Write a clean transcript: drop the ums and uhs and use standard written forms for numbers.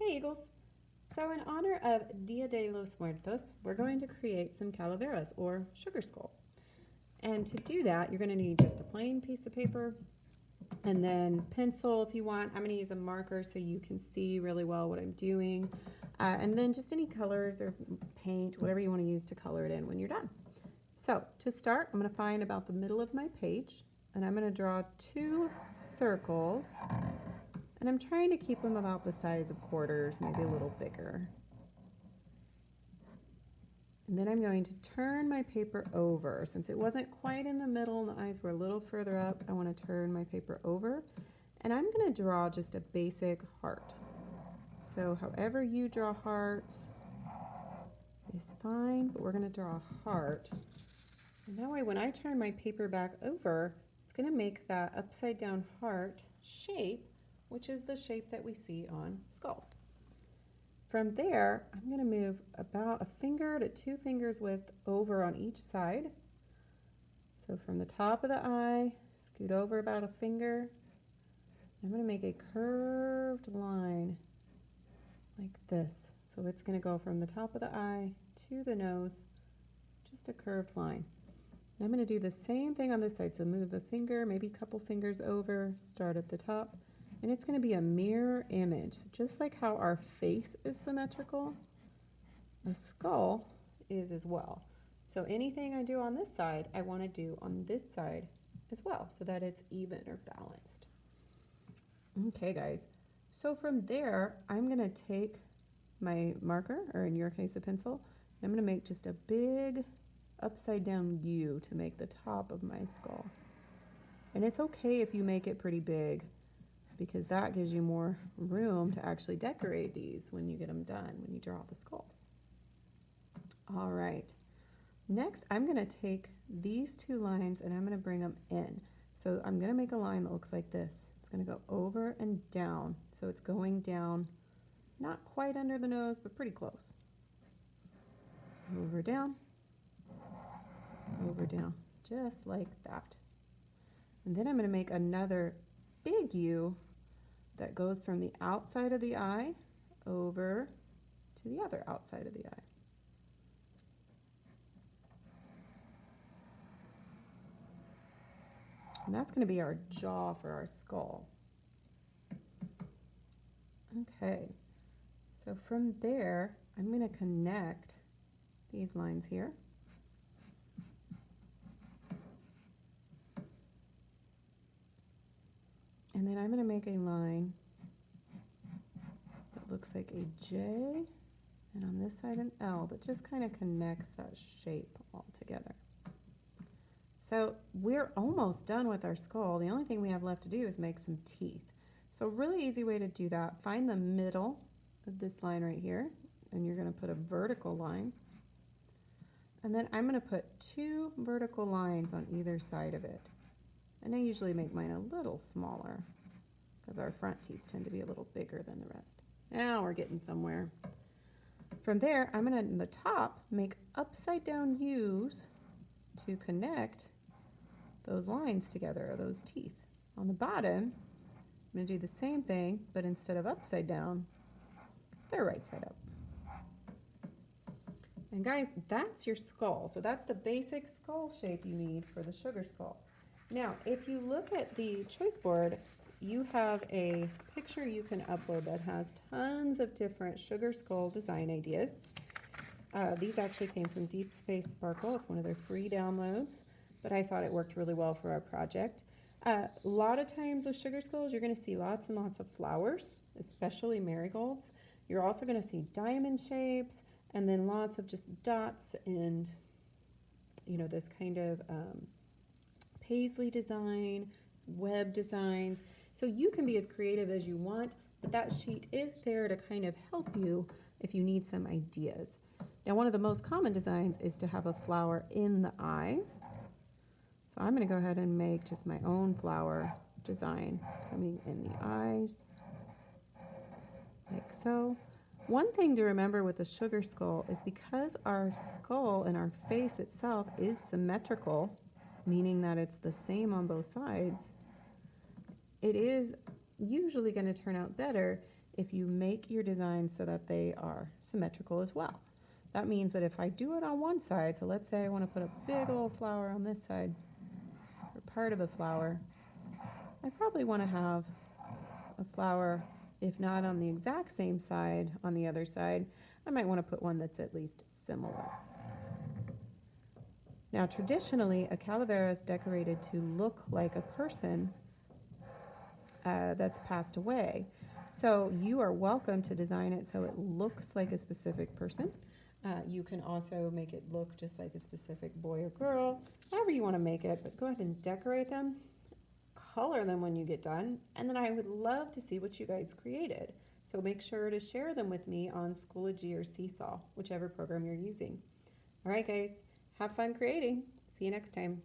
Hey Eagles! So in honor of Dia de los Muertos, we're going to create some calaveras or sugar skulls. And to do that, you're going to need just a plain piece of paper and then pencil if you want. I'm going to use a marker so you can see really well what I'm doing. And then just any colors or paint, whatever you want to use to color it in when you're done. So to start, I'm going to find about the middle of my page and I'm going to draw two circles. And I'm trying to keep them about the size of quarters, maybe a little bigger. And then I'm going to turn my paper over. Since it wasn't quite in the middle and the eyes were a little further up, I want to turn my paper over. And I'm going to draw just a basic heart. So however you draw hearts is fine, but we're going to draw a heart. And that way when I turn my paper back over, it's going to make that upside down heart shape, which is the shape that we see on skulls. From there, I'm going to move about a finger to 2 fingers width over on each side. So from the top of the eye, scoot over about a finger. I'm going to make a curved line like this. So it's going to go from the top of the eye to the nose, just a curved line. And I'm going to do the same thing on this side. So move a finger, maybe a couple fingers over, start at the top. And it's going to be a mirror image. Just like how our face is symmetrical, a skull is as well. So anything I do on this side, I want to do on this side as well, so that it's even or balanced. Okay, guys. So from there, I'm going to take my marker, or in your case, a pencil. And I'm going to make just a big upside down U to make the top of my skull. And it's okay if you make it pretty big, because that gives you more room to actually decorate these when you get them done, when you draw the skulls. All right. Next, I'm going to take these 2 lines and I'm going to bring them in. So I'm going to make a line that looks like this. It's going to go over and down. So it's going down, not quite under the nose, but pretty close. Over, down, just like that. And then I'm going to make another big U that goes from the outside of the eye over to the other outside of the eye. And that's going to be our jaw for our skull. Okay, so from there, I'm going to connect these lines here. And then I'm going to make a line that looks like a J, and on this side an L, that just kind of connects that shape all together. So we're almost done with our skull. The only thing we have left to do is make some teeth. So a really easy way to do that, find the middle of this line right here, and you're going to put a vertical line. And then I'm going to put 2 vertical lines on either side of it. And I usually make mine a little smaller because our front teeth tend to be a little bigger than the rest. Now we're getting somewhere. From there, I'm going to, in the top, make upside down U's to connect those lines together, those teeth. On the bottom, I'm going to do the same thing, but instead of upside down, they're right side up. And guys, that's your skull. So that's the basic skull shape you need for the sugar skull. Now, if you look at the choice board, you have a picture you can upload that has tons of different sugar skull design ideas. These actually came from Deep Space Sparkle. It's one of their free downloads, but I thought it worked really well for our project. A lot of times with sugar skulls, you're going to see lots and lots of flowers, especially marigolds. You're also going to see diamond shapes, and then lots of just dots and, you know, this kind of paisley design, web designs. So you can be as creative as you want, but that sheet is there to kind of help you if you need some ideas. Now, one of the most common designs is to have a flower in the eyes. So I'm going to go ahead and make just my own flower design coming in the eyes, like so. One thing to remember with the sugar skull is because our skull and our face itself is symmetrical, meaning that it's the same on both sides, it is usually going to turn out better if you make your designs so that they are symmetrical as well. That means that if I do it on one side, so let's say I want to put a big old flower on this side, or part of a flower, I probably want to have a flower, if not on the exact same side, on the other side. I might want to put one that's at least similar. Now, traditionally, a Calaveras is decorated to look like a person that's passed away. So you are welcome to design it so it looks like a specific person. You can also make it look just like a specific boy or girl, however you want to make it, but go ahead and decorate them, color them when you get done, and then I would love to see what you guys created. So make sure to share them with me on Schoology or Seesaw, whichever program you're using. All right, guys, have fun creating. See you next time.